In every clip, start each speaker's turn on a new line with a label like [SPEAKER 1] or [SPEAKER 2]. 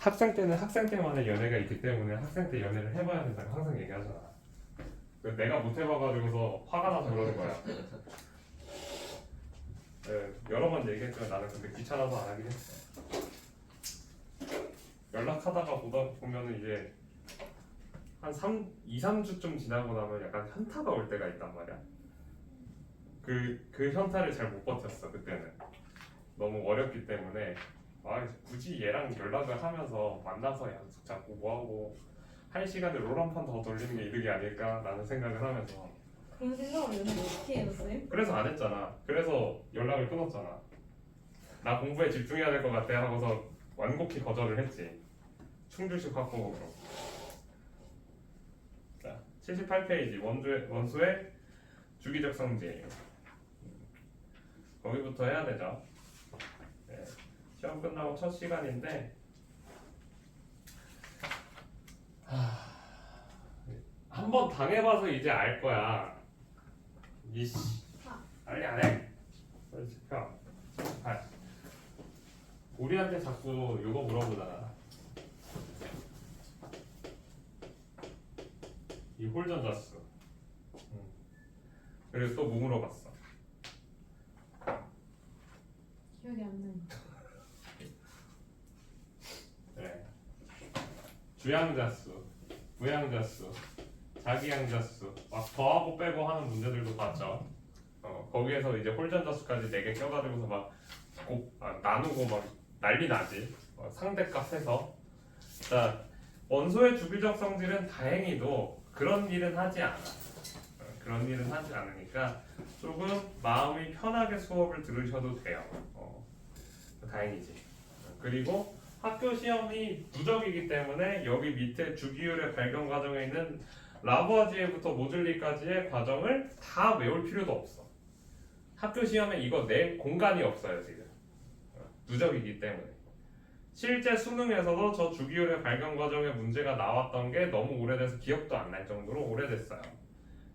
[SPEAKER 1] 학생 때는 학생 때만의 연애가 있기 때문에 학생 때 연애를 해봐야 된다고 항상 얘기하잖아. 내가 못 해봐가지고서 화가 나서 그러는 거야. 네, 여러 번 얘기했지만 나는 근데 귀찮아서 안 하긴 했어. 연락하다가 보면은 이제 한 2, 3주쯤 지나고 나면 약간 현타가 올 때가 있단 말이야. 그 현타를 잘 못 버텼어 그때는. 너무 어렵기 때문에 굳이 얘랑 연락을 하면서 만나서 약속 잡고 뭐하고 할 시간에 롤 한 판 더 돌리는 게 이득이 아닐까라는 생각을 하면서
[SPEAKER 2] 그런 생각을 연애 어떻게 해요, 쌤?
[SPEAKER 1] 그래서 안 했잖아. 그래서 연락을 끊었잖아. 나 공부에 집중해야 될 것 같아 하고서 완곡히 거절을 했지. 충주식 확보으로. 자, 78페이지 원수의 주기적 성질. 거기부터 해야 되죠. 네, 시험 끝나고 첫 시간인데 한번 당해봐서 이제 알 거야. 이씨 빨리 안 해. 빨리 지켜. 우리한테 자꾸 이거 물어보잖아. 이 홀전자수. 그리고 또 뭐 물어봤어?
[SPEAKER 2] 기억이 안 나요.
[SPEAKER 1] 그래. 주양자수, 부양자수, 자기양자수 막 더하고 빼고 하는 문제들도 봤죠. 거기에서 이제 홀전자수까지 4개 껴가지고서 막 나누고 막 난리 나지. 상대값 해서. 자, 원소의 주기적 성질은 다행히도 그런 일은 하지 않아. 그런 일은 하지 않으니까 조금 마음이 편하게 수업을 들으셔도 돼요. 다행이지. 그리고 학교 시험이 누적이기 때문에 여기 밑에 주기율의 발견 과정에 있는 라부아지에부터 모즐리까지의 과정을 다 외울 필요도 없어. 학교 시험에 이거 낼 공간이 없어요 지금. 누적이기 때문에. 실제 수능에서도 저 주기율의 발견 과정에 문제가 나왔던 게 너무 오래돼서 기억도 안 날 정도로 오래됐어요.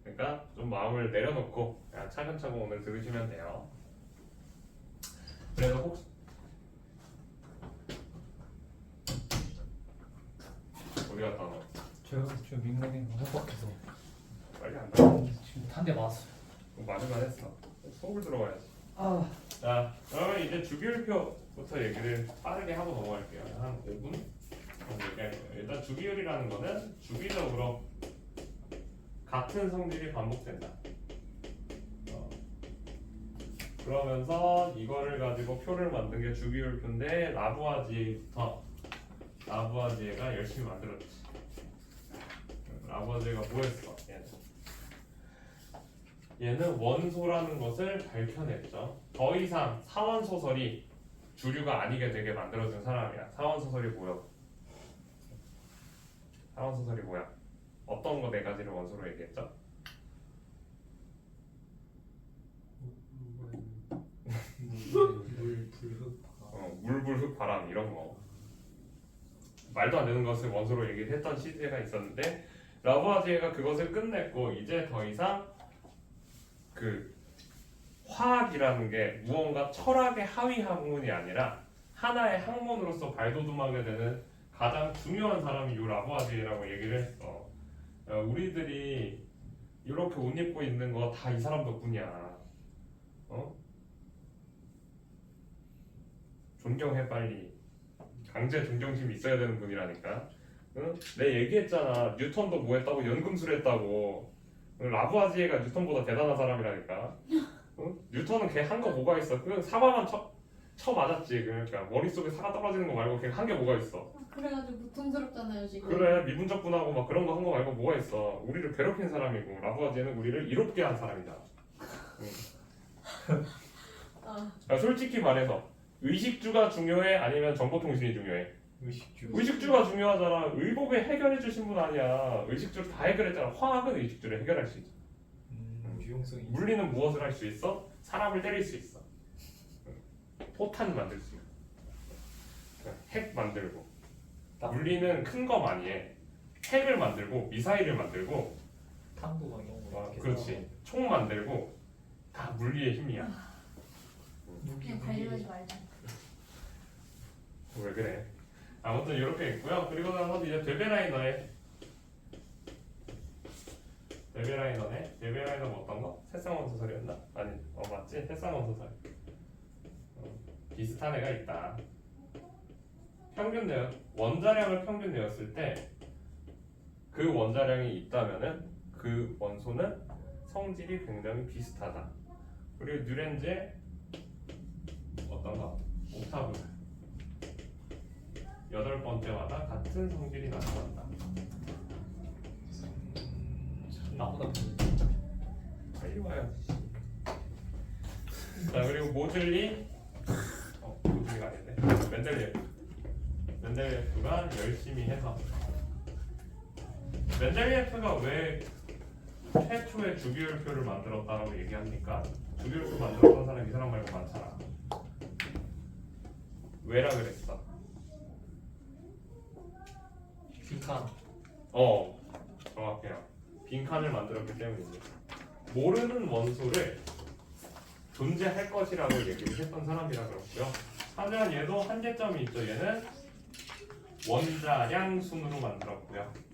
[SPEAKER 1] 그러니까 좀 마음을 내려놓고 그냥 차근차근 오늘 들으시면 돼요. 그래서 혹시 어디 갔다 너?
[SPEAKER 3] 저 민간인 협박해서
[SPEAKER 1] 빨리 안 나.
[SPEAKER 3] 지금 한 대 맞았어요.
[SPEAKER 1] 맞을만 했어. 수업을 들어가야지.
[SPEAKER 3] 아,
[SPEAKER 1] 자, 그러면 이제 주기율표부터 얘기를 빠르게 하고 넘어갈게요. 한 5분 정도 얘기할 거예요. 일단 주기율이라는 거는 주기적으로 같은 성질이 반복된다. 그러면서 이거를 가지고 표를 만든 게 주기율표인데 라부아지에가 열심히 만들었지. 라부아지에가 뭐했어? 얘는 원소라는 것을 밝혀냈죠. 더 이상 사원소설이 주류가 아니게 되게 만들어준 사람이야. 사원소설이 뭐야? 사원소설이 뭐야? 어떤 거 4가지를 원소로 얘기했죠? 물, 불, 흙, 바람 이런 거. 말도 안 되는 것을 원소로 얘기를 했던 시대가 있었는데 라부아지에가 그것을 끝냈고 이제 더 이상 그 화학이라는 게 무언가 철학의 하위 학문이 아니라 하나의 학문으로서 발돋움하게 되는 가장 중요한 사람이 요 라부아지에라고 얘기를 했어. 우리들이 이렇게 옷 입고 있는 거 다 이 사람 덕분이야. 존경해 빨리. 강제 존경심이 있어야 되는 분이라니까. 응? 내 얘기했잖아. 뉴턴도 뭐 했다고? 연금술 했다고. 라부아지에가 뉴턴보다 대단한 사람이라니까. 응? 뉴턴은 걔 한 거 뭐가 있어? 그 사과만 쳐 맞았지. 그러니까 머릿속에 사과 떨어지는 거 말고 걔 한 게 뭐가 있어?
[SPEAKER 2] 그래가지고 고통스럽잖아요 지금.
[SPEAKER 1] 그래, 미분적분하고 막 그런 거 한 거 말고 뭐가 있어? 우리를 괴롭힌 사람이고 라부아지에는 우리를 이롭게 한 사람이다. 응. 야, 솔직히 말해서 의식주가 중요해? 아니면 정보통신이 중요해? 의식주가 중요하잖아. 의복에 해결해 주신 분 아니야. 의식주를 다 해결했잖아. 화학은 의식주를 해결할 수 있어.
[SPEAKER 3] 유용성이.
[SPEAKER 1] 물리는 무엇을 할 수 있어? 사람을 때릴 수 있어. 포탄 만들 수 있어. 핵 만들고. 물리는 큰 거 많이 해. 핵을 만들고 미사일을 만들고.
[SPEAKER 3] 탄도 막 이런 거.
[SPEAKER 1] 그렇지. 총 만들고 다 물리의 힘이야.
[SPEAKER 2] 그냥 달려가지 말자.
[SPEAKER 1] 왜 그래? 아무튼 이렇게 있고요. 그리고 나서 이제 데베라이너는 어떤 거? 새쌍원소설이었나? 아니, 맞지? 새쌍원소설. 비슷한 애가 있다. 원자량을 평균 내었을 때 그 원자량이 있다면은 그 원소는 성질이 굉장히 비슷하다. 그리고 뉴렌즈의 어떤 거? 옥타브 8번째마다 같은 성질이 나타난다.
[SPEAKER 3] 나보다
[SPEAKER 1] 빨리 와야지. 자, 그리고 모즐리가 아닌데 멘델리예프가 열심히 해서 멘델리예프가 왜 최초의 주기율표를 만들었다라고 얘기합니까? 주기율표 만들었던 사람 이 사람 말고 많잖아. 왜라 그랬어?
[SPEAKER 3] 빈칸.
[SPEAKER 1] 정확해요. 빈칸을 만들었기 때문이지. 모르는 원소를 존재할 것이라고 얘기를 했던 사람이라 그렇고요. 하지만 얘도 한계점이 있죠. 얘는 원자량 순으로 만들었고요.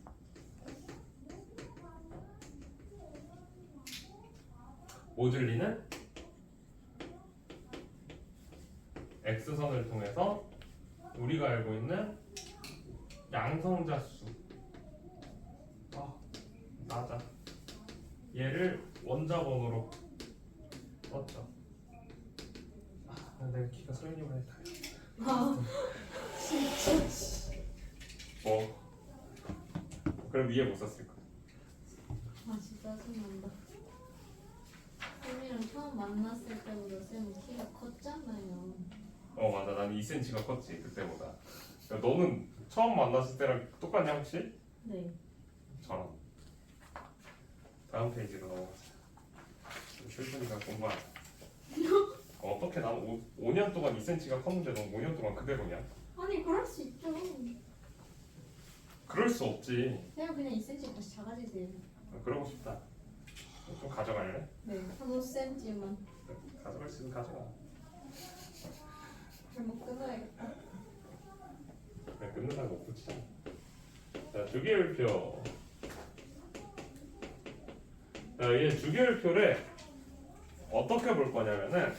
[SPEAKER 1] 모즐리는 X선을 통해서 우리가 알고 있는 양성자수 맞아. 얘를 원자번호로 썼죠. 내가 키가 서인이보다 해.
[SPEAKER 2] 아 진짜.
[SPEAKER 1] 그럼 위에 못 썼을 거야.
[SPEAKER 2] 아 진짜 짜증난다. 쌤이랑 처음 만났을 때보다 쌤은 키가 컸잖아요.
[SPEAKER 1] 맞아. 난 2cm가 컸지 그때보다. 야, 너는 처음 만났을 때랑 똑같냐 혹시?
[SPEAKER 2] 네.
[SPEAKER 1] 저랑. 다음 페이지로 넘어가자. 실준이가 공부하자. 어떻게 난 5년 동안 2cm가 컸는데 넌 5년 동안 그대로냐?
[SPEAKER 2] 아니 그럴 수 있죠.
[SPEAKER 1] 그럴 수 없지.
[SPEAKER 2] 그냥 2cm 다시 작아지세요.
[SPEAKER 1] 그러고 싶다. 좀 가져갈래?
[SPEAKER 2] 네. 한 5cm만.
[SPEAKER 1] 가져갈 수 있으면 가져가.
[SPEAKER 2] 잘못 끊어야겠다.
[SPEAKER 1] 그냥 끊는다고 못 붙이잖아. 자, 주기율표. 자, 이 주기율표를 어떻게 볼 거냐면은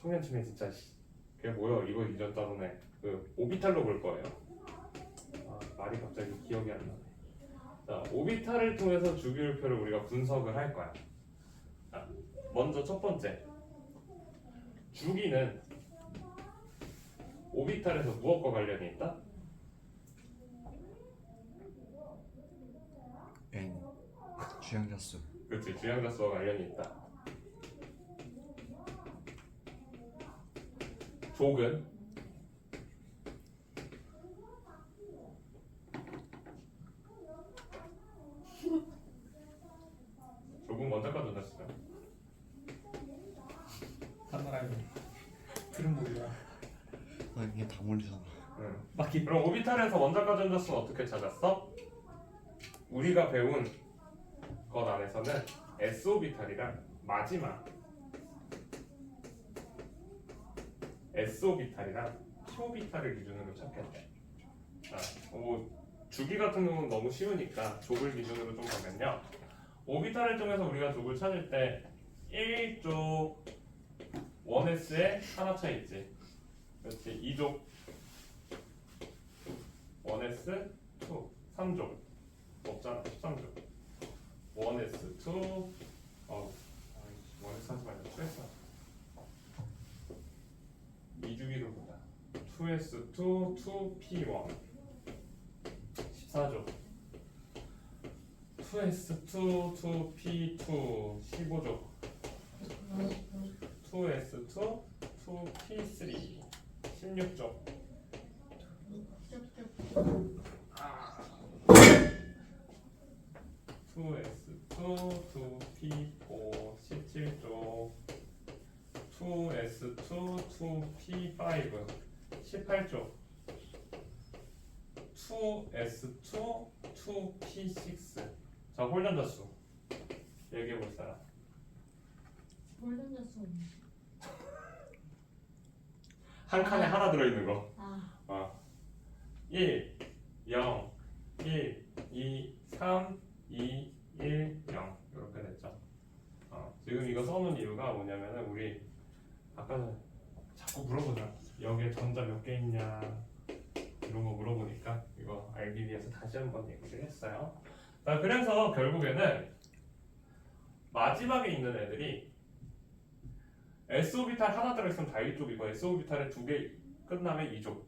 [SPEAKER 1] 청년층에 진짜 그게 뭐야 이거 이전 따로네. 그 오비탈로 볼 거예요. 말이 갑자기 기억이 안 나네. 자, 오비탈을 통해서 주기율표를 우리가 분석을 할 거야. 자, 먼저 첫 번째 주기는 오비탈에서 무엇과 관련이 있다?
[SPEAKER 4] N 주양자수.
[SPEAKER 1] 그렇지, 주양자수와 관련이 있다. 족은 원자과 전자수죠.
[SPEAKER 3] 단말 알고 들은 몰라.
[SPEAKER 4] 이게 다 몰리잖아.
[SPEAKER 3] 맞긴.
[SPEAKER 1] 그럼 오비탈에서 원자과 전자수는 어떻게 찾았어? 우리가 배운 것 안에서는 s 오비탈이랑 마지막 s 오비탈이랑 p 오비탈을 기준으로 찾겠대. 자, 주기 같은 경우는 너무 쉬우니까 족을 기준으로 좀 보면요. 오비탈을 통해서 우리가 족을 찾을 때 1족 1s에 하나 차 있지. 그렇지. 2족 1s 2 3족 없잖아. 13족 1s 2 1s 하지 말자. 2s 2주기로 보자. 2s 2 2p1 14족 2s2 2p2 15족 2s2 2p3 16족 2s2 2p4 17족 2s2 2p5 18족 2s2 2p6. 자, 홀전자수 얘기해 볼 사람.
[SPEAKER 2] 홀전자수.
[SPEAKER 1] 한 칸에 하나 들어있는 거.
[SPEAKER 2] 아,
[SPEAKER 1] 1, 0, 1, 2, 3, 2, 1, 0 이렇게 됐죠. 지금 이거 써놓은 이유가 뭐냐면은 우리 아까는 자꾸 물어보잖아. 여기에 전자 몇 개 있냐 이런 거 물어보니까 이거 알기 위해서 다시 한번 얘기를 했어요. 자, 그래서 결국에는 마지막에 있는 애들이 SO비탈 하나 들어있으면 다 1족이고 SO비탈에 2개 끝나면 2족.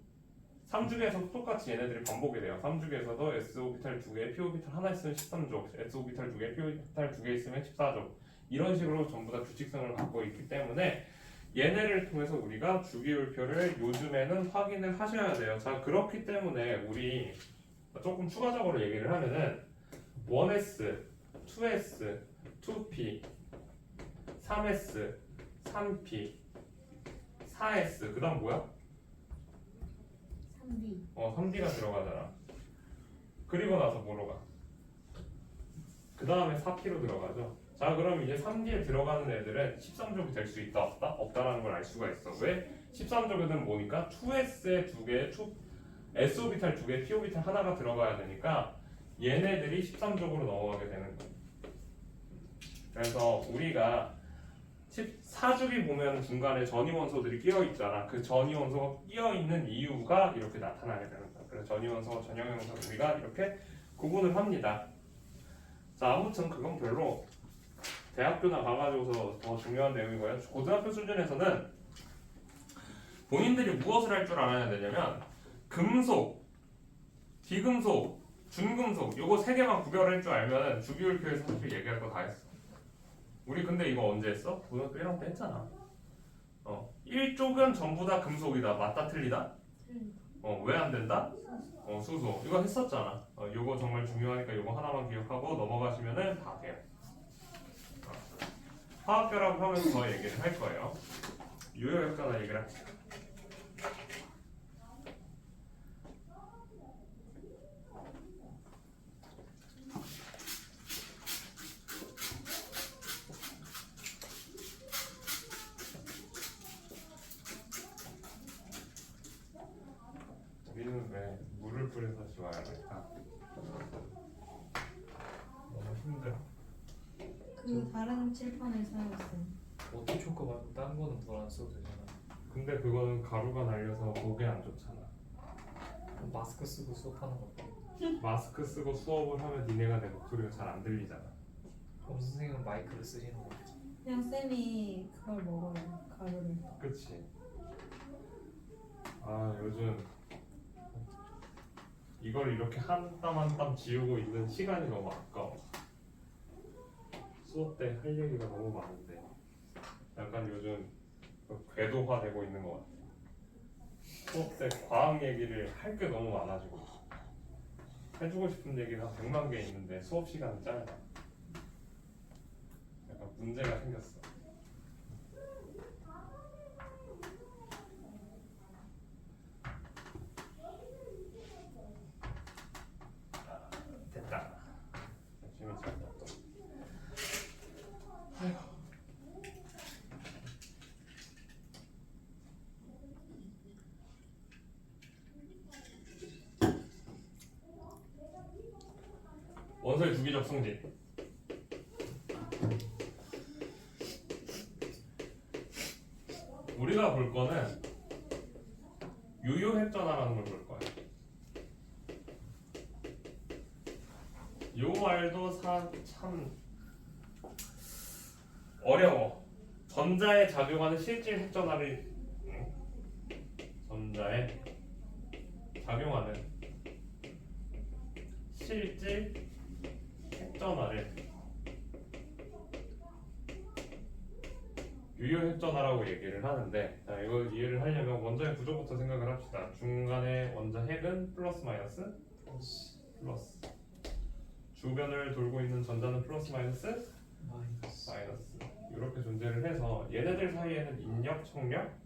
[SPEAKER 1] 3주기에서도 똑같이 얘네들이 반복이 돼요. 3주기에서도 SO비탈 2개, PO비탈 하나 있으면 13족, SO비탈 2개, PO비탈 2개 있으면 14족. 이런 식으로 전부 다 규칙성을 갖고 있기 때문에 얘네를 통해서 우리가 주기율표를 요즘에는 확인을 하셔야 돼요. 자, 그렇기 때문에 우리 조금 추가적으로 얘기를 하면은 1S, 2S, 2P, 3S, 3P, 4S, 그 다음 뭐야?
[SPEAKER 2] 3D.
[SPEAKER 1] 3D가 들어가잖아. 그리고 나서 뭐로 가? 그 다음에 4P로 들어가죠. 자, 그럼 이제 3D에 들어가는 애들은 13족이 될 수 있다 없다? 없다라는 걸 알 수가 있어. 왜? 13족에는 뭐니까 2S에 2개, SO비탈 2개, PO비탈 하나가 들어가야 되니까 얘네들이 13족으로 넘어가게 되는 거야. 그래서 우리가 14주기 보면 중간에 전이원소들이 끼어 있잖아. 그 전이원소가 끼어 있는 이유가 이렇게 나타나게 되는 거야. 그래서 전이원소와 전형형소를 우리가 이렇게 구분을 합니다. 자, 아무튼 그건 별로 대학교나 가가지고서 더 중요한 내용이고요. 고등학교 수준에서는 본인들이 무엇을 할 줄 알아야 되냐면 금속, 비금속, 준금속 요거 세 개만 구별할 줄 알면 주기율표에서 사실 얘기할 거 다 했어. 우리 근데 이거 언제 했어? 고등학교 1학년 때 했잖아. 1쪽은 전부 다 금속이다. 맞다 틀리다? 왜 안 된다? 수소. 이거 했었잖아. 요거 정말 중요하니까 요거 하나만 기억하고 넘어가시면은 다 돼요. 화학결합을 하면서 더 얘기를 할 거예요. 유효역사나 얘기를 합시다. 우리는 왜 물을 뿌려서 지워야 할까?
[SPEAKER 3] 너무 힘들어.
[SPEAKER 2] 그 다른 칠판을 사용했어요.
[SPEAKER 3] 오토초코 말고 딴 거는 물 안 써도 되잖아.
[SPEAKER 1] 근데 그거는 가루가 날려서 목에 안 좋잖아.
[SPEAKER 3] 마스크 쓰고 수업하는 거 어때?
[SPEAKER 1] 마스크 쓰고 수업을 하면 니네가 내 목소리가 잘 안 들리잖아.
[SPEAKER 3] 그럼 선생님은 마이크를 쓰시는 거겠지.
[SPEAKER 2] 그냥 쌤이 그걸 먹어요. 가루를.
[SPEAKER 1] 그치? 요즘 이걸 이렇게 한 땀 한 땀 지우고 있는 시간이 너무 아까워. 수업 때 할 얘기가 너무 많은데 약간 요즘 궤도화되고 있는 것 같아. 수업 때 과학 얘기를 할 게 너무 많아지고 해주고 싶은 얘기가 100만 개 있는데 수업 시간은 짧아. 약간 문제가 생겼어. 됐다. 열심히 잘 또. 원소의 주기적 성질. 우리가 볼 거는 유효핵전화라는 걸 볼 거야. 요 말도 참 어려워. 전자에 작용하는 실질 핵전화를 전자에 작용하는 실질 핵전화를 유효핵전화라고 얘기를 하는데, 자, 이걸 이해를 하려면 원자의 구조부터 생각을 합시다. 중간에 원자 핵은 플러스 마이너스 플러스, 주변을 돌고 있는 전자는 플러스 마이너스
[SPEAKER 3] 마이너스.
[SPEAKER 1] 이렇게 존재를 해서 얘네들 사이에는 인력, 청력,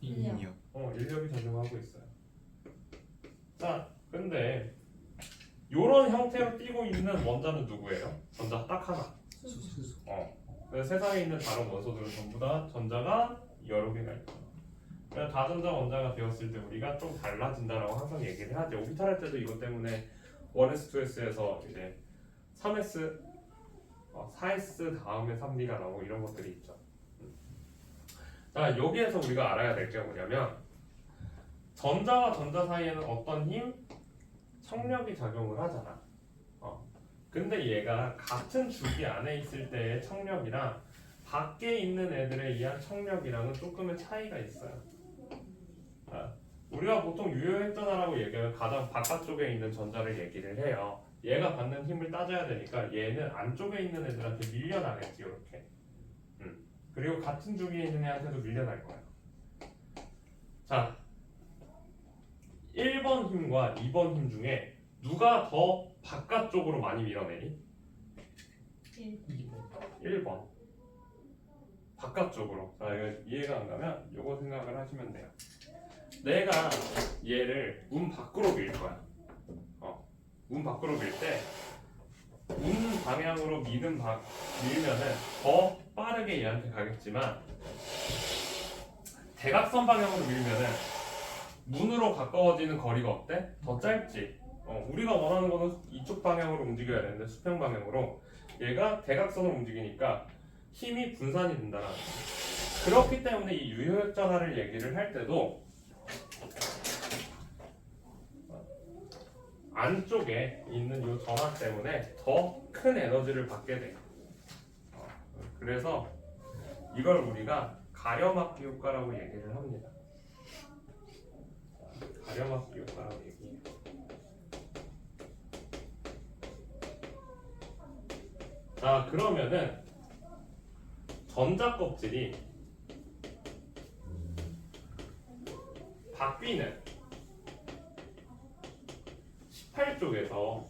[SPEAKER 2] 인력.
[SPEAKER 1] 인력이 작용하고 있어요. 자, 근데 요런 형태로 띄고 있는 원자는 누구예요? 전자 딱 하나.
[SPEAKER 3] 수수.
[SPEAKER 1] 그래서 세상에 있는 다른 원소들은 전부 다 전자가 여러 개가 있죠. 그래서 다전자 원자가 되었을 때 우리가 좀 달라진다라고 항상 얘기를 하죠. 오비탈 할 때도 이것 때문에 1s, 2s에서 이제 3s, 4s 다음에 3d가 나오고 이런 것들이 있죠. 자, 여기에서 우리가 알아야 될 게 뭐냐면 전자와 전자 사이에는 어떤 힘, 청력이 작용을 하잖아. 근데 얘가 같은 주기 안에 있을 때의 청력이랑 밖에 있는 애들에 의한 청력이랑은 조금의 차이가 있어요. 우리가 보통 유효했전화라고 얘기하면 가장 바깥쪽에 있는 전자를 얘기를 해요. 얘가 받는 힘을 따져야 되니까 얘는 안쪽에 있는 애들한테 밀려나겠지, 이렇게. 그리고 같은 주기에 있는 애한테도 밀려날 거예요. 자, 1번 힘과 2번 힘 중에 누가 더 바깥쪽으로 많이 밀어내니? 1번. 바깥쪽으로. 자, 이거 이해가 안 가면 요거 생각을 하시면 돼요. 내가 얘를 문 밖으로 밀 거야. 문 밖으로 밀 때 문 방향으로 밀면은 더 빠르게 얘한테 가겠지만 대각선 방향으로 밀면은 문으로 가까워지는 거리가 어때? 더 짧지. 우리가 원하는 거는 이쪽 방향으로 움직여야 되는데 수평 방향으로 얘가 대각선으로 움직이니까 힘이 분산이 된다는 거예요. 그렇기 때문에 이 유효액 전화를 얘기를 할 때도 안쪽에 있는 이 전화 때문에 더 큰 에너지를 받게 돼요. 그래서 이걸 우리가 가려막기 효과라고 얘기를 합니다. 가려막기 효과라고 얘기해요. 자, 그러면은 전자 껍질이 바뀌는 18쪽에서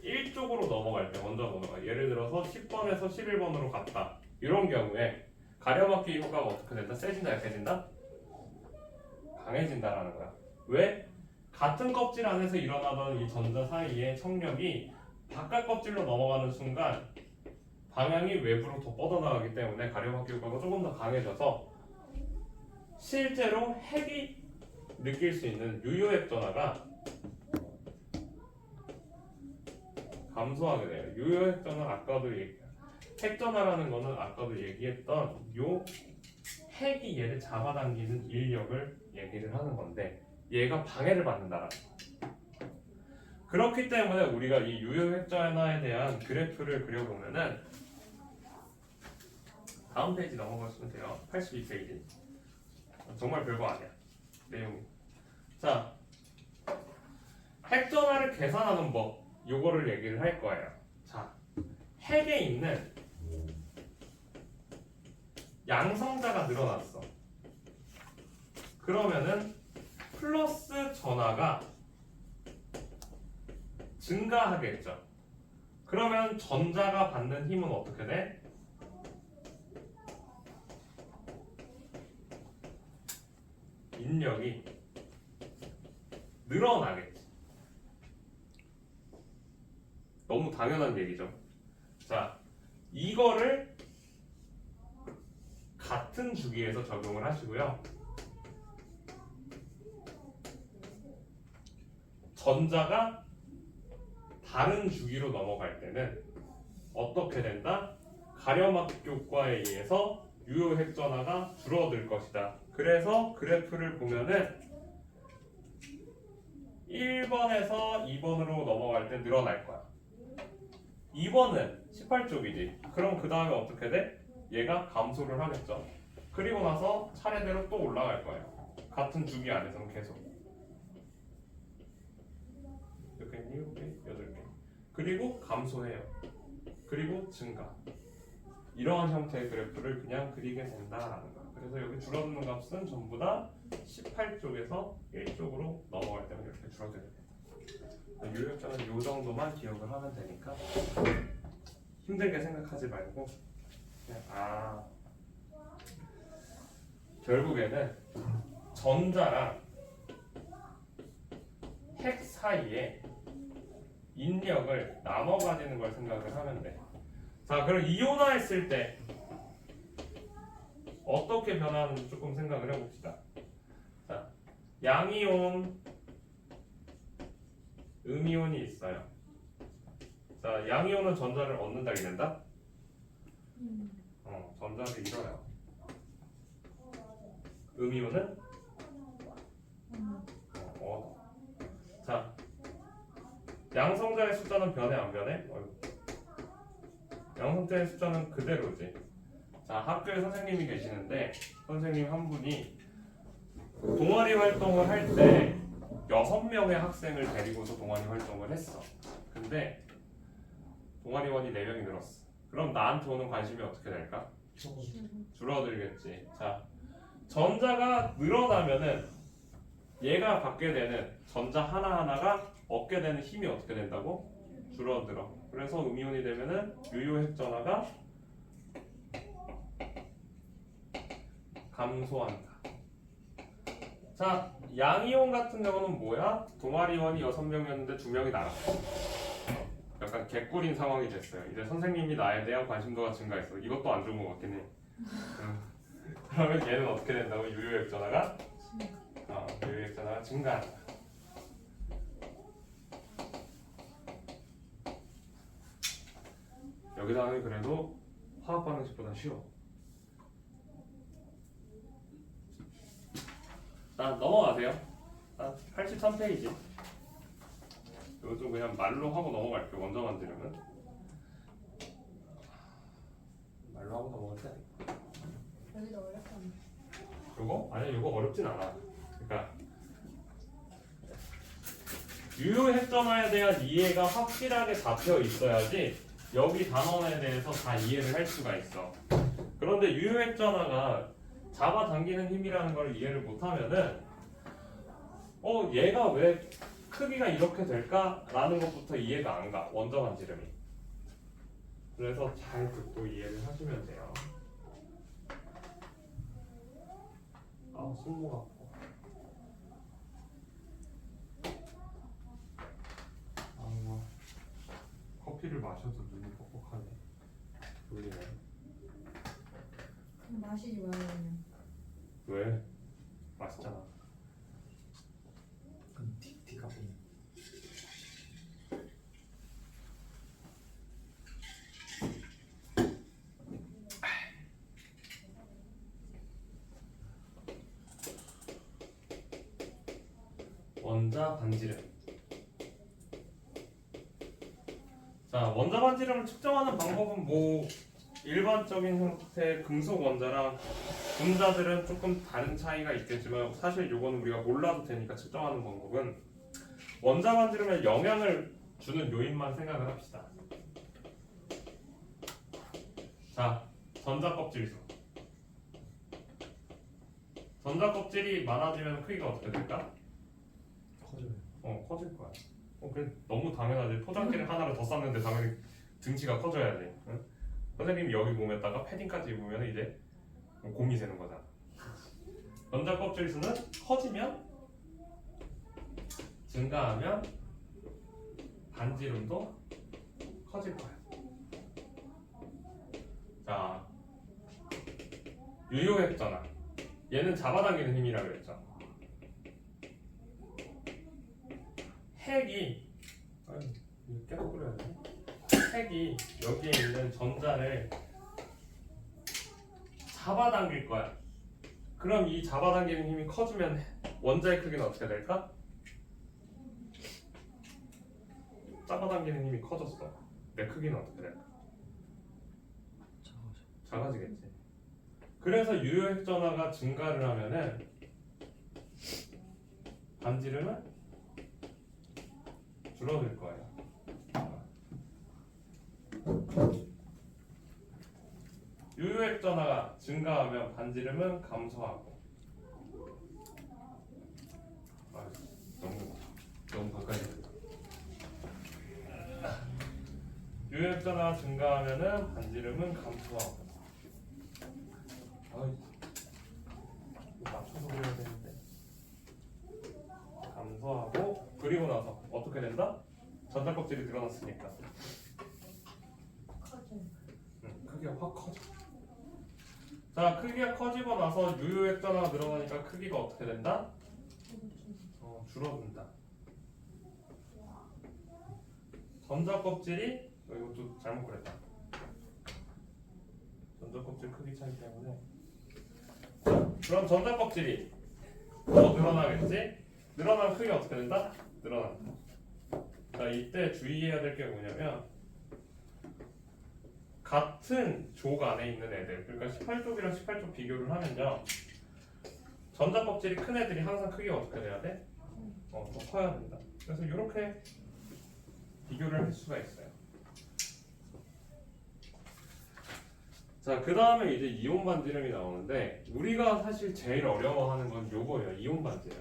[SPEAKER 1] 1쪽으로 넘어갈 때 원자 번호가 예를 들어서 10번에서 11번으로 갔다. 이런 경우에 가려막기 효과가 어떻게 된다? 세진다, 약해진다? 강해진다라는 거야. 왜? 같은 껍질 안에서 일어나던 이 전자 사이의 청력이 바깥 껍질로 넘어가는 순간 방향이 외부로 더 뻗어나가기 때문에 가려막기 효과가 조금 더 강해져서 실제로 핵이 느낄 수 있는 유효핵 전화가 감소하게 돼요. 유효핵 전화 아까도 핵 전화라는 거는 아까도 얘기했던 요 핵이 얘를 잡아당기는 인력을 얘기를 하는 건데 얘가 방해를 받는다라는 거예요. 그렇기 때문에 우리가 이 유효핵 전화에 대한 그래프를 그려보면은 다음 페이지 넘어가시면 돼요. 82페이지. 정말 별거 아니야. 내용이. 자, 핵 전화를 계산하는 법 요거를 얘기를 할 거예요. 자, 핵에 있는 양성자가 늘어났어. 그러면은 플러스 전하가 증가하겠죠. 그러면 전자가 받는 힘은 어떻게 돼? 인력이 늘어나겠지. 너무 당연한 얘기죠. 자, 이거를 같은 주기에서 적용을 하시고요. 전자가 다른 주기로 넘어갈 때는 어떻게 된다? 가려막기 효과에 의해서 유효핵 전하가 줄어들 것이다. 그래서 그래프를 보면은 1번에서 2번으로 넘어갈 때 늘어날 거야. 2번은 18쪽이지. 그럼 그 다음에 어떻게 돼? 얘가 감소를 하겠죠. 그리고 나서 차례대로 또 올라갈 거예요. 같은 주기 안에서는 계속. 몇 개니? 7개? 8개. 그리고 감소해요. 그리고 증가. 이러한 형태의 그래프를 그냥 그리게 된다라는 거야. 그래서 여기 줄어드는 값은 전부 다 18쪽에서 1쪽으로 넘어갈 때는 이렇게 줄어들게 됩니다. 유효액자는 이 정도만 기억을 하면 되니까 힘들게 생각하지 말고 그냥 결국에는 전자랑 핵 사이에 인력을 나눠 가지는 걸 생각을 하면 돼. 자, 그럼 이온화했을 때 어떻게 변하는지 조금 생각을 해봅시다. 자, 양이온, 음이온이 있어요. 자, 양이온은 전자를 얻는다 잃는다? 전자를 잃어요. 음이온은 얻어. 자, 양성자의 숫자는 변해 안 변해? 양성자의 숫자는 그대로지. 자, 학교에 선생님이 계시는데 선생님 한 분이 동아리 활동을 할 때 6명의 학생을 데리고서 동아리 활동을 했어. 근데 동아리원이 4명이 늘었어. 그럼 나한테 오는 관심이 어떻게 될까? 줄어들겠지. 자, 전자가 늘어나면은 얘가 받게 되는 전자 하나하나가 얻게 되는 힘이 어떻게 된다고? 줄어들어. 그래서 음이온이 되면은 유효핵 전하가 감소한다. 자, 양이온 같은 경우는 뭐야? 동아리원이 6명이었는데 2명이 나갔어. 약간 개꿀인 상황이 됐어요. 이제 선생님이 나에 대한 관심도가 증가했어. 이것도 안 좋은 것 같긴 해. 그러면 얘는 어떻게 된다고? 유효액 전화가 유효액 전화가 증가한다. 여기서는 그래도 화학 반응식보다 쉬워. 자, 넘어가세요. 83페이지. 이거 좀 그냥 말로 하고 넘어갈게요. 원자 만들면 말로 하고 넘어갈 때
[SPEAKER 2] 여기도 어렵다네.
[SPEAKER 1] 이거? 아니 이거 어렵진 않아. 그러니까 유효핵 전화에 대한 이해가 확실하게 잡혀 있어야지 여기 단원에 대해서 다 이해를 할 수가 있어. 그런데 유효핵 전화가 잡아당기는 힘이라는 걸 이해를 못하면은 얘가 왜 크기가 이렇게 될까라는 것부터 이해가 안 가. 원자 반지름이. 그래서 잘 듣고 이해를 하시면 돼요. 손목 아파. 커피를 마셔도 눈이 뻑뻑하네. 졸리네.
[SPEAKER 2] 마시지 말라면.
[SPEAKER 1] 왜? 맛있잖아.
[SPEAKER 3] 그럼 디카페인.
[SPEAKER 1] 원자 반지름. 자, 원자 반지름을 측정하는 방법은 뭐 일반적인 형태의 금속 원자랑 분자들은 조금 다른 차이가 있겠지만 사실 이거는 우리가 몰라도 되니까 측정하는 방법은 원자 반지름에 영향을 주는 요인만 생각을 합시다. 자, 전자 껍질수. 전자 껍질이 많아지면 크기가 어떻게 될까?
[SPEAKER 3] 커져요.
[SPEAKER 1] 커질 거야. 그래 너무 당연하지. 포장지를 하나를 더 쌌는데 당연히 등치가 커져야지. 응? 선생님이 여기 몸에다가 패딩까지 입으면 이제 곰이 새는 거잖아. 전자 껍질 수는 커지면 증가하면 반지름도 커질 거야. 자, 유효핵 전화. 얘는 잡아당기는 힘이라고 그랬죠. 핵이 계속 그려야 돼. 핵이 여기에 있는 전자를 잡아당길 거야. 그럼 이 잡아당기는 힘이 커지면 원자의 크기는 어떻게 될까? 잡아당기는 힘이 커졌어. 내 크기는 어떻게 될까? 작아지겠지. 그래서 유효핵 전화가 증가를 하면은 반지름은 줄어들 거예요. 유효핵 전화가 증가하면 반지름은 감소하고. 너무 가까이 됐다. 유효핵 전화가 증가하면은 반지름은 감소하고. 맞춰서 그려야 되는데. 감소하고. 그리고 나서 어떻게 된다? 전자 껍질이 드러났으니까
[SPEAKER 2] 커져.
[SPEAKER 1] 크기가 확 커져. 자, 크기가 커지고 나서 유효액전화가 늘어나니까 크기가 어떻게 된다? 줄어든다. 전자 껍질이 이것도 잘못 그랬다. 전자 껍질 크기 차이 때문에. 그럼 전자 껍질이 더 늘어나겠지? 늘어나면 크기가 어떻게 된다? 늘어난다. 자, 이때 주의해야 될 게 뭐냐면 같은 족 안에 있는 애들, 그러니까 18족이랑 18족 비교를 하면요, 전자 껍질이 큰 애들이 항상 크기가 어떻게 돼야 돼? 더 커야 된다. 그래서 이렇게 비교를 할 수가 있어요. 자, 그 다음에 이제 이온 반지름이 나오는데 우리가 사실 제일 어려워하는 건 요거예요. 이온 반지름.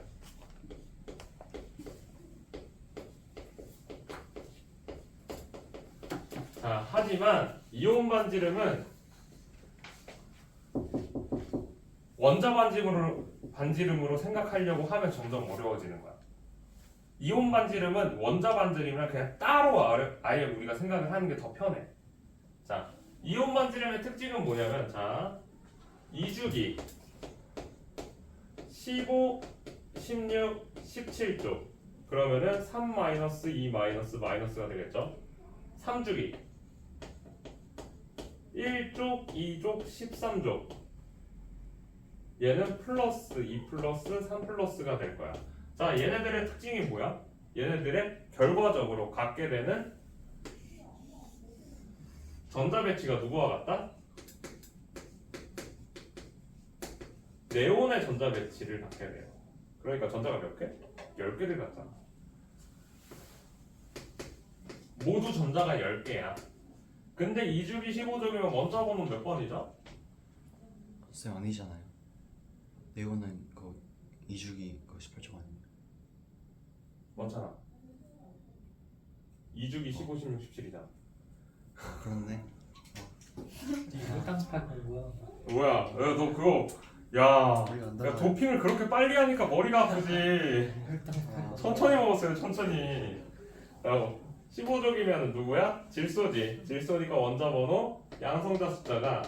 [SPEAKER 1] 자, 하지만 이온 반지름은 원자 반지름으로 생각하려고 하면 점점 어려워지는 거야. 이온 반지름은 원자 반지름이랑 그냥 따로 아예 우리가 생각을 하는 게 더 편해. 자, 이온 반지름의 특징은 뭐냐면, 자, 2주기 15, 16, 17쪽 그러면은 3 마이너스 2 마이너스 마이너스가 되겠죠. 3주기 1쪽, 2쪽, 13쪽 얘는 플러스 2 플러스 3 플러스가 될 거야. 자, 얘네들의 특징이 뭐야? 얘네들의 결과적으로 갖게 되는 전자 배치가 누구와 같다? 네온의 전자 배치를 갖게 돼요. 그러니까 전자가 몇 개? 10개를 갖잖아. 모두 전자가 10개야. 근데 2주기 15족이면 원자 번호 몇 번이죠?
[SPEAKER 4] 쌤 아니잖아요. 네오는 그 2주기 그 18쪽 아니에요?
[SPEAKER 1] 많잖아. 2주기 15, 16, 17이잖아.
[SPEAKER 4] 그렇네.
[SPEAKER 3] 혈당파 공부야.
[SPEAKER 1] 뭐야? 야, 너 그거 야,
[SPEAKER 4] 머리가 안
[SPEAKER 1] 야
[SPEAKER 4] 닿아요.
[SPEAKER 1] 도핑을 그렇게 빨리 하니까 머리가 아프지.
[SPEAKER 3] 혈당파.
[SPEAKER 1] 천천히 먹었어요. 천천히. 야, 15족이면 누구야? 질소지. 질소니까 원자 번호 양성자 숫자가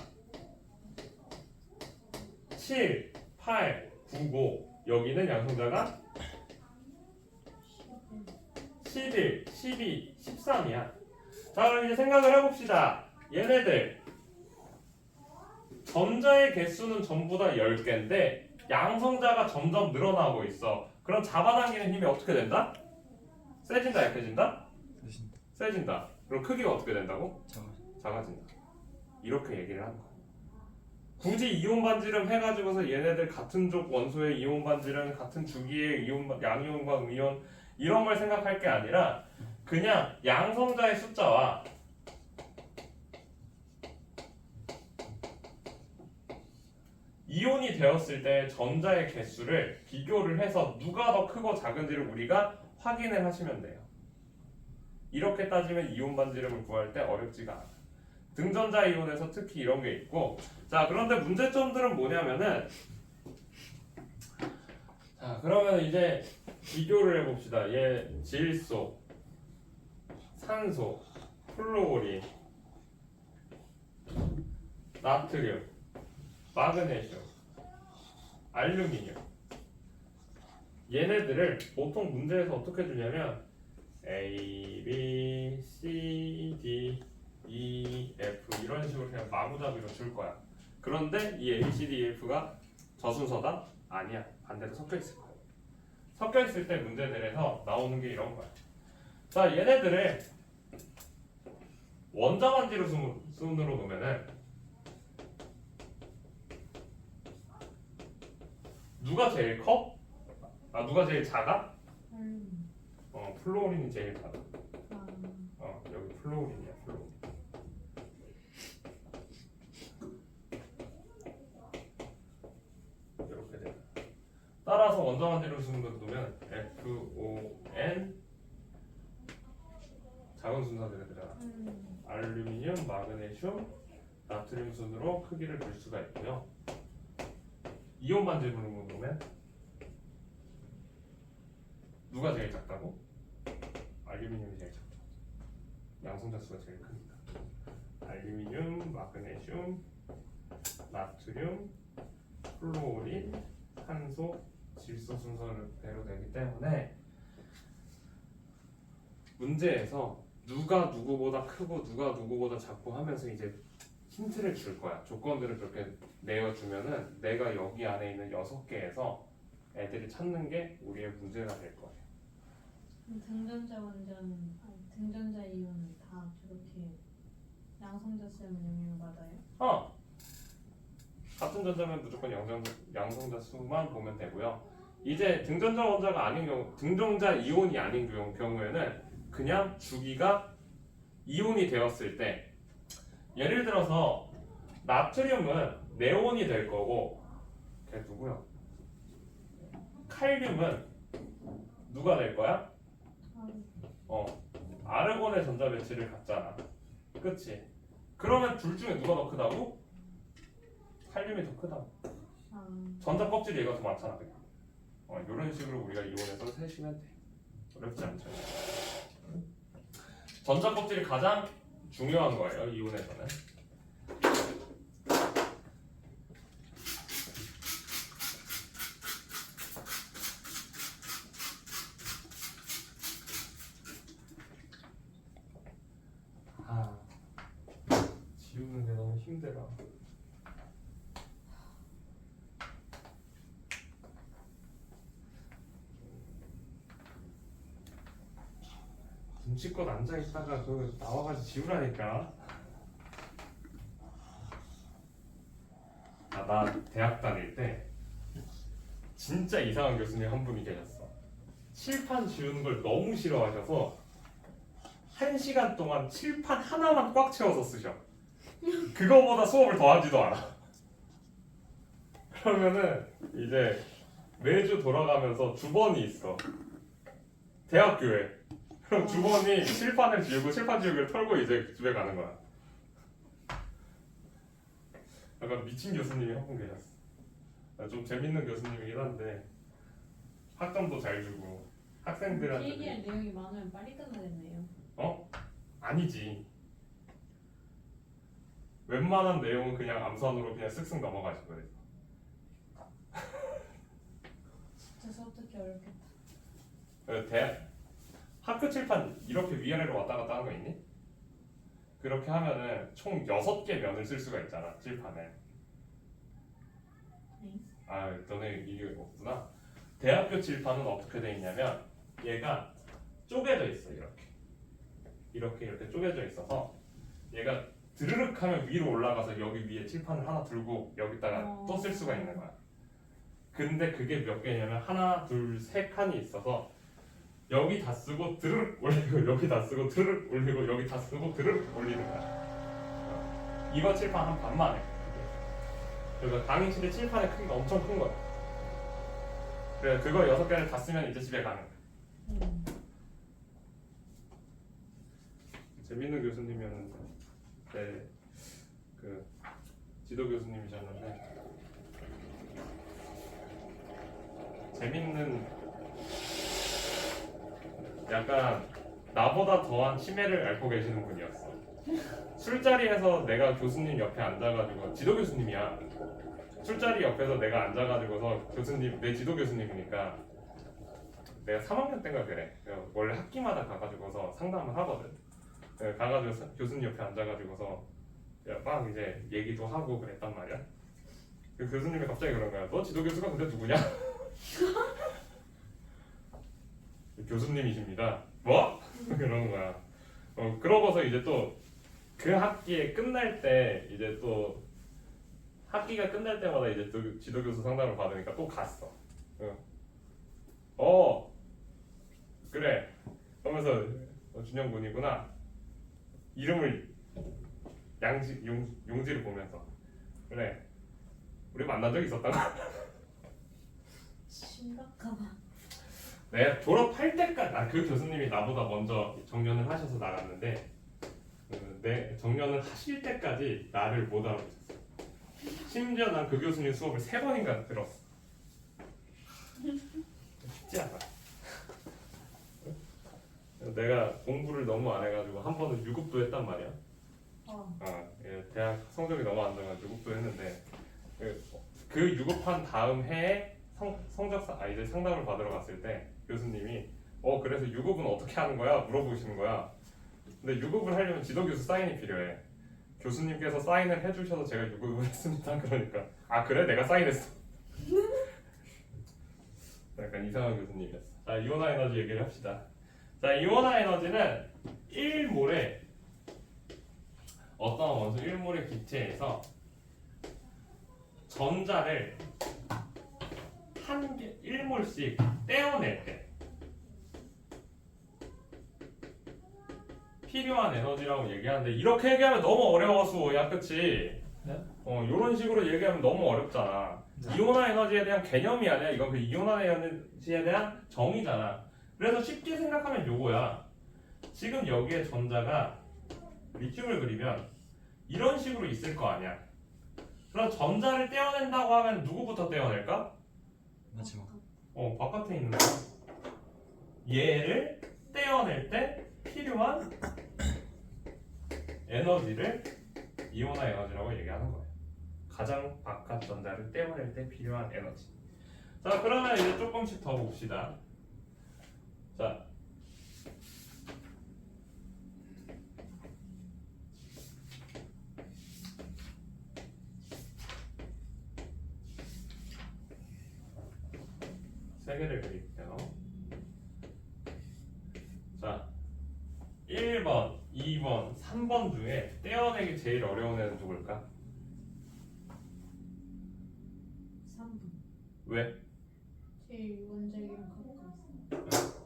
[SPEAKER 1] 7, 8, 9, 5. 여기는 양성자가 11, 12, 13이야. 자, 그럼 이제 생각을 해봅시다. 얘네들 전자의 개수는 전부 다 10개인데 양성자가 점점 늘어나고 있어. 그럼 잡아당기는 힘이 어떻게 된다? 세진다, 약해진다?
[SPEAKER 4] 대신
[SPEAKER 1] 세진다. 그럼 크기가 어떻게 된다고?
[SPEAKER 4] 제가
[SPEAKER 1] 작아진다. 이렇게 얘기를 하는 거야. 굳이 이온 반지름 해가지고서 얘네들 같은 족 원소의 이온 반지름, 같은 주기의 양이온과 음이온 이런 걸 생각할 게 아니라 그냥 양성자의 숫자와 이온이 되었을 때 전자의 개수를 비교를 해서 누가 더 크고 작은지를 우리가 확인을 하시면 돼요. 이렇게 따지면 이온 반지름을 구할 때 어렵지가 않아. 등전자 이온에서 특히 이런 게 있고, 자, 그런데 문제점들은 뭐냐면은, 자, 그러면 이제 비교를 해봅시다. 얘 질소, 산소, 플루오린, 나트륨, 마그네슘, 알루미늄. 얘네들을 보통 문제에서 어떻게 주냐면 A, B, C, D, E, F 이런 식으로 그냥 마구잡이로 줄 거야. 그런데 이 A, C, D, E, F가 저순서다? 아니야. 반대로 섞여 있을 거야. 섞여 있을 때 문제들에서 나오는 게 이런 거야. 자, 얘네들을 원자 반지름 순으로 놓으면은 누가 제일 커? 아, 누가 제일 작아? 플루오린이 제일 작아. 여기 플루오린이야, 플루오린. 이렇게 돼. 따라서 원자 반지름 순으로 놓으면 FON 작은 순서대로 되잖아. 알루미늄, 마그네슘, 나트륨 순으로 크기를 볼 수가 있고요. 이온 반지름으로 놓으면 누가 제일 작다고? 알루미늄이 제일 작다. 양성자 수가 제일 크니까. 알루미늄, 마그네슘, 나트륨, 플로린, 산소, 질소 순서대로 되기 때문에 문제에서 누가 누구보다 크고 누가 누구보다 작고 하면서 이제 힌트를 줄 거야. 조건들을 그렇게 내어주면은 내가 여기 안에 있는 6개에서 애들이 찾는 게 우리의 문제가 될 거예요.
[SPEAKER 2] 등전자 원자는 등전자 이온은 다 저렇게 양성자 쌤은 영향을 받아요?
[SPEAKER 1] 같은 전자면 무조건 양성자 수만 보면 되고요. 이제 등전자 원자가 아닌 경우, 등전자 이온이 아닌 경우에는 그냥 주기가 이온이 되었을 때, 예를 들어서 나트륨은 네온이 될 거고, 걔 누구야? 칼륨은 누가 될 거야? 아르곤의 전자 배치를 갖잖아. 그치? 그러면 둘 중에 누가 더 크다고? 칼륨이 더 크다고. 전자 껍질 얘가 더 많잖아. 이런 식으로 우리가 이온에서 세시면 돼. 어렵지 않죠? 전자 껍질이 가장 중요한 거예요. 이온에서는. 지우는 게 너무 힘들어. 눈치껏 앉아 있다가 그 나와가지고 지우라니까. 나 대학 다닐 때 진짜 이상한 교수님 한 분이 계셨어. 칠판 지우는 걸 너무 싫어하셔서 1시간 동안 칠판 하나만 꽉 채워서 쓰셔. 그거보다 수업을 더 하지도 않아. 그러면은 이제 매주 돌아가면서 주번이 있어. 대학교에. 그럼 주번이 칠판을 지우고 칠판 지우기를 털고 이제 집에 가는 거야. 약간 미친 교수님이 한 분 계셨어. 좀 재밌는 교수님이긴 한데 학점도 잘 주고 학생들한테.
[SPEAKER 2] 얘기할 내용이 많으면 빨리 끝나겠네요.
[SPEAKER 1] 아니지. 웬만한 내용은 그냥 암산으로 그냥 쓱쓱 넘어가시고 그래서.
[SPEAKER 2] 진짜 수업 듣기 어렵겠다.
[SPEAKER 1] 학교 칠판 이렇게 위아래로 왔다 갔다 하는 거 있니? 그렇게 하면은 총 6개 면을 쓸 수가 있잖아, 칠판에. 너네 이게 없구나. 대학교 칠판은 어떻게 돼 있냐면 얘가 쪼개져 있어. 이렇게 쪼개져 있어서 얘가 드르륵 하면 위로 올라가서 여기 위에 칠판을 하나 들고 여기다가 또 쓸 수가 있는 거야. 근데 그게 몇 개냐면 하나, 둘, 세 칸이 있어서 여기 다 쓰고 드르륵 올리고 여기 다 쓰고 드르륵 올리고 여기 다 쓰고 드르륵 올리는 거야. 이거 칠판 한 반만 해. 그래서 강의실의 칠판의 크기가 엄청 큰 거야. 그래 그거 6개를 다 쓰면 이제 집에 가는 거야. 재밌는 교수님이었는데 그 지도 교수님이셨는데 재밌는 약간 나보다 더한 치매를 앓고 계시는 분이었어. 술자리에서 내가 교수님 옆에 앉아가지고 지도 교수님이야. 술자리 옆에서 내가 앉아가지고서 교수님 내 지도 교수님이니까 내가 3학년 때인가 그래. 원래 학기마다 가가지고서 상담을 하거든. 가가지고 교수님 옆에 앉아가지고서 막 이제 얘기도 하고 그랬단 말이야. 그 교수님이 갑자기 그런 거야. 너 지도 교수가 근데 누구냐? 교수님이십니다. 뭐? 그런 거야. 그러고서 이제 또 그 학기에 끝날 때 이제 또 학기가 끝날 때마다 이제 또 지도교수 상담을 받으니까 또 갔어. 그래. 그러면서 준영 군이구나. 이름을 용지를 보면서 그래. 우리 만난 적 있었다가.
[SPEAKER 2] 심각하다.
[SPEAKER 1] 내가 졸업할 때까지 그 교수님이 나보다 먼저 정년을 하셔서 나갔는데 내 정년을 하실 때까지 나를 못 알아보셨어. 심지어 난 그 교수님 수업을 3번인가 들었어. 쉽지 않아. 내가 공부를 너무 안 해가지고 한 번은 유급도 했단 말이야. 대학 성적이 너무 안 좋아서 유급도 했는데 그 유급한 다음 해에 이제 상담을 받으러 갔을 때 교수님이 그래서 유급은 어떻게 하는 거야? 물어보시는 거야. 근데 유급을 하려면 지도 교수 사인이 필요해. 교수님께서 사인을 해주셔서 제가 유급을 했습니다. 그러니까 그래? 내가 사인했어. 약간 이상한 교수님이었어. 자, 이온화 에너지 얘기를 합시다. 자, 이온화 에너지는 1몰에 어떤 원소 1몰의 기체에서 전자를 1몰씩 떼어낼 때 필요한 에너지라고 얘기하는데 이렇게 얘기하면 너무 어려워 수호야, 그치?
[SPEAKER 3] 네?
[SPEAKER 1] 이런 식으로 얘기하면 너무 어렵잖아.
[SPEAKER 3] 네.
[SPEAKER 1] 이온화 에너지에 대한 개념이 아니야. 이건 그 이온화 에너지에 대한 정의잖아. 그래서 쉽게 생각하면 요거야. 지금 여기에 전자가 리튬을 그리면 이런 식으로 있을 거 아니야. 그럼 전자를 떼어낸다고 하면 누구부터 떼어낼까?
[SPEAKER 4] 마지막.
[SPEAKER 1] 바깥에 있는 거. 얘를 떼어낼 때 필요한 에너지를 이온화 에너지라고 얘기하는 거예요. 가장 바깥 전자를 떼어낼 때 필요한 에너지. 자, 그러면 이제 조금씩 더 봅시다. 자, 세 개를 그릴게요. 자, 1번, 2번, 3번 중에 떼어내기 제일 어려운 애는 누굴까?
[SPEAKER 2] 3분.
[SPEAKER 1] 왜?
[SPEAKER 2] 제일 원자기랑 가까웠어.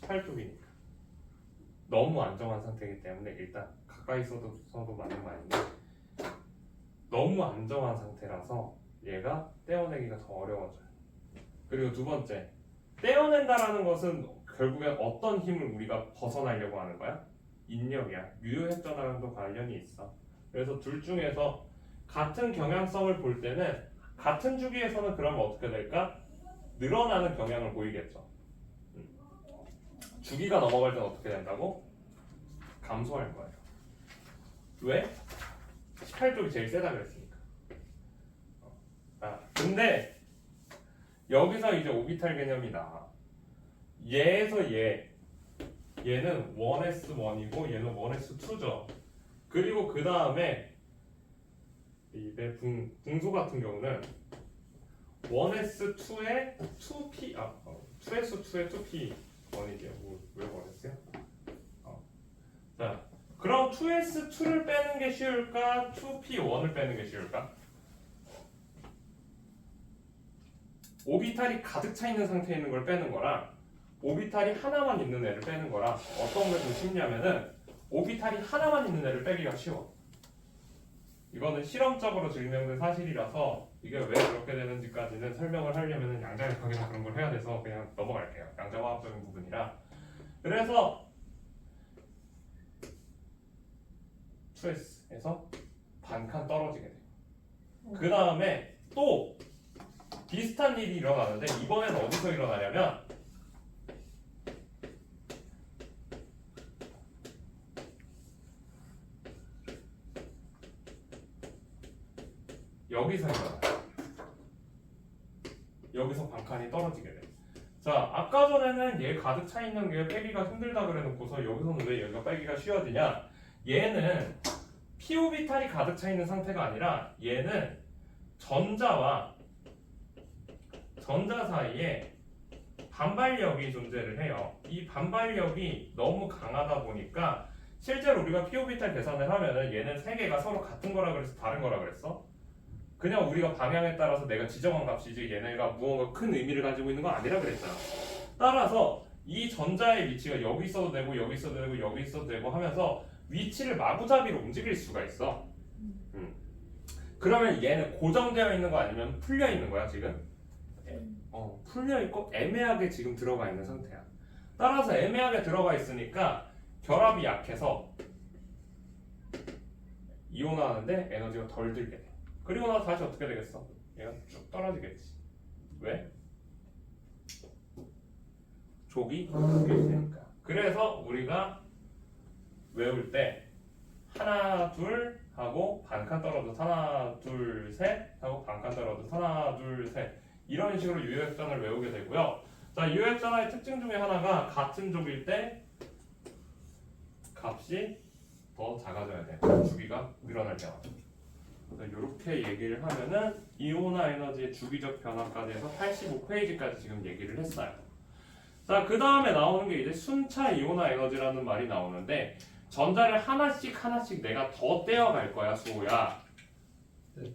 [SPEAKER 1] 18쪽이니까 너무 안정한 상태이기 때문에 일단 가까이 써도 맞는 말인데 너무 안정한 상태라서 얘가 떼어내기가 더 어려워져요. 그리고 두 번째, 떼어낸다라는 것은 결국엔 어떤 힘을 우리가 벗어나려고 하는 거야? 인력이야. 유효핵전화랑도 관련이 있어. 그래서 둘 중에서 같은 경향성을 볼 때는 같은 주기에서는 그러면 어떻게 될까? 늘어나는 경향을 보이겠죠. 주기가 넘어갈 때는 어떻게 된다고? 감소할 거예요. 왜? 18쪽이 제일 세다 그랬으니까. 근데 여기서 이제 오비탈 개념이 나와. 얘에서 얘는 1s1이고 얘는 1s2죠. 그리고 그 다음에 내 붕소 같은 경우는 1s2에 2p 2s2에 2p1이죠. 왜 버렸어요? 자, 그럼 2s2를 빼는 게 쉬울까? 2p1을 빼는 게 쉬울까? 오비탈이 가득 차 있는 상태에 있는 걸 빼는 거랑 오비탈이 하나만 있는 애를 빼는 거랑 어떤 게 더 쉽냐면은 오비탈이 하나만 있는 애를 빼기가 쉬워. 이거는 실험적으로 증명된 사실이라서 이게 왜 그렇게 되는지까지는 설명을 하려면 양자역학이나 그런 걸 해야 돼서 그냥 넘어갈게요. 양자화학적인 부분이라. 그래서 2s에서 반칸 떨어지게 돼요. 그 다음에 또 비슷한 일이 일어나는데 이번엔 어디서 일어나냐면 여기서 일어나요. 여기서 반칸이 떨어지게 돼. 자, 아까 전에는 얘 가득 차 있는 게 빼기가 힘들다 그래놓고서 여기서는 왜 얘가 빼기가 쉬워지냐? 얘는 p오비탈이 가득 차 있는 상태가 아니라 얘는 전자와 전자 사이에 반발력이 존재를 해요. 이 반발력이 너무 강하다 보니까 실제로 우리가 p오비탈 계산을 하면은 얘는 세 개가 서로 같은 거라 그래서 다른 거라 그랬어? 그냥 우리가 방향에 따라서 내가 지정한 값이지 얘네가 무언가 큰 의미를 가지고 있는 건 아니라 그랬잖아. 따라서 이 전자의 위치가 여기 있어도 되고 여기 있어도 되고 여기 있어도 되고 하면서 위치를 마구잡이로 움직일 수가 있어. 그러면 얘는 고정되어 있는 거 아니면 풀려 있는 거야 지금? 풀려 있고 애매하게 지금 들어가 있는 상태야. 따라서 애매하게 들어가 있으니까 결합이 약해서 이온화하는데 에너지가 덜 들게 돼. 그리고 나서 다시 어떻게 되겠어? 얘가 쭉 떨어지겠지. 왜? 족이 바뀌게 되니까. 그래서 우리가 외울 때 하나 둘 하고 반칸 떨어져서 하나 둘 셋 하고 반칸 떨어져서 하나 둘 셋 이런 식으로 유효액전을 외우게 되고요. 자, 유효액전의 특징 중에 하나가 같은 족일 때 값이 더 작아져야 돼요. 주기가 늘어날 때마다. 이렇게 얘기를 하면은 이온화 에너지의 주기적 변화까지 해서 85페이지까지 지금 얘기를 했어요. 자, 그 다음에 나오는 게 이제 순차 이온화 에너지라는 말이 나오는데 전자를 하나씩 내가 더 떼어갈 거야, 수호야.
[SPEAKER 3] 네.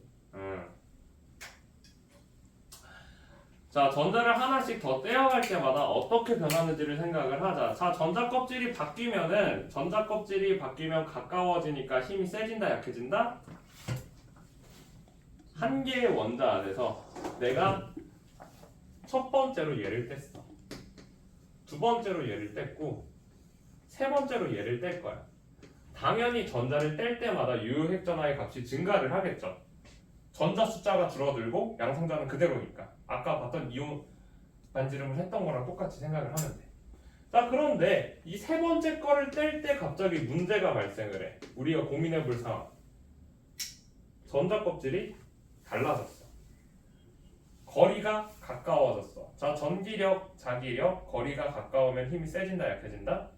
[SPEAKER 1] 자, 전자를 하나씩 더 떼어갈 때마다 어떻게 변하는지를 생각을 하자. 자, 전자 껍질이 바뀌면 가까워지니까 힘이 세진다, 약해진다? 한 개의 원자 안에서 내가 첫 번째로 얘를 뗐어. 두 번째로 얘를 뗐고 세 번째로 얘를 뗄 거야. 당연히 전자를 뗄 때마다 유효핵전화의 값이 증가를 하겠죠. 전자 숫자가 줄어들고 양성자는 그대로니까. 아까 봤던 이온 반지름을 했던 거랑 똑같이 생각을 하면 돼. 자, 그런데 이 세 번째 거를 뗄 때 갑자기 문제가 발생을 해. 우리가 고민해 볼 상황. 전자 껍질이 달라졌어. 거리가 가까워졌어. 자, 전기력, 자기력, 거리가 가까우면 힘이 세진다, 약해진다?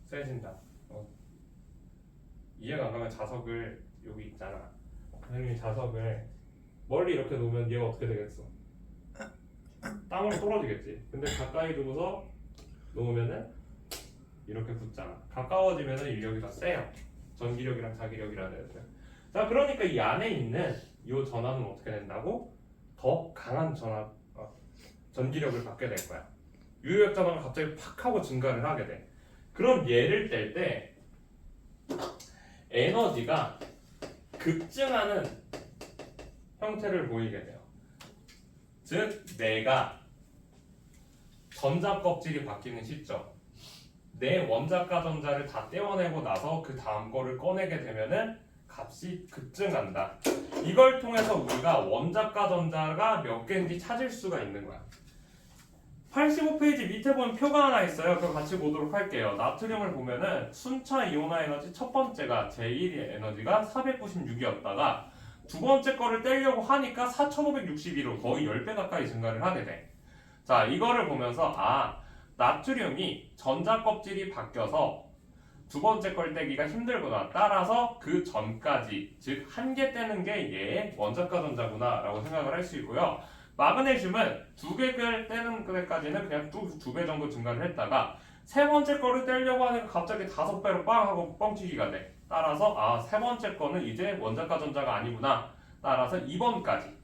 [SPEAKER 1] 세진다. 이해가 안 가면 자석을 여기 있잖아. 선생님이 자석을 멀리 이렇게 놓으면 얘가 어떻게 되겠어? 땅으로 떨어지겠지. 근데 가까이 두고서 놓으면은 이렇게 붙잖아. 가까워지면은 인력이 더 세요. 전기력이랑 자기력이라는 애들. 자, 그러니까 이 안에 있는 이 전하는 어떻게 된다고? 더 강한 전기력을 받게 될 거야. 유효액 전하가 갑자기 팍 하고 증가를 하게 돼. 그럼 얘를 뗄 때 에너지가 급증하는 형태를 보이게 돼요. 즉, 내가 전자 껍질이 바뀌는 시점, 내 원자가 전자를 다 떼어내고 나서 그 다음 거를 꺼내게 되면은 값이 급증한다. 이걸 통해서 우리가 원자가 전자가 몇 개인지 찾을 수가 있는 거야. 85페이지 밑에 보면 표가 하나 있어요. 그거 같이 보도록 할게요. 나트륨을 보면은 순차 이온화 에너지 첫 번째가 제1의 에너지가 496이었다가 두 번째 거를 떼려고 하니까 4562로 거의 10배 가까이 증가를 하게 돼. 자, 이거를 보면서 나트륨이 전자 껍질이 바뀌어서 두 번째 걸 떼기가 힘들구나. 따라서 그 전까지, 즉 한 개 떼는 게 얘의 원자가 전자구나 라고 생각을 할 수 있고요. 마그네슘은 두 개를 떼는 데까지는 그냥 두 배 정도 증가를 했다가 세 번째 거를 떼려고 하니까 갑자기 5배로 빵 하고 뻥튀기가 돼. 따라서 세 번째 거는 이제 원자가 전자가 아니구나. 따라서 2번까지.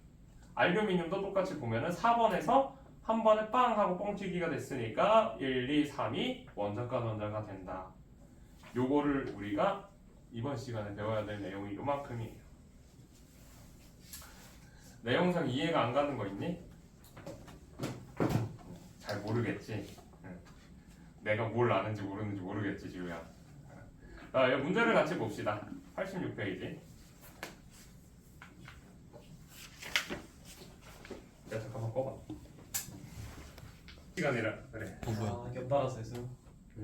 [SPEAKER 1] 알루미늄도 똑같이 보면은 4번에서 한 번에 빵 하고 뻥튀기가 됐으니까 1, 2, 3이 원자가 전자가 된다. 요거를 우리가 이번 시간에 배워야 될 내용이 요만큼이에요. 내 영상 이해가 안 가는 거 있니? 잘 모르겠지. 내가 뭘 아는지 모르는지 모르겠지, 지우야. 자, 이 문제를 같이 봅시다. 86페이지. 야, 잠깐만 꺼봐. 시간이라 그래.
[SPEAKER 4] 뭐야?
[SPEAKER 3] 연달아서 했어요.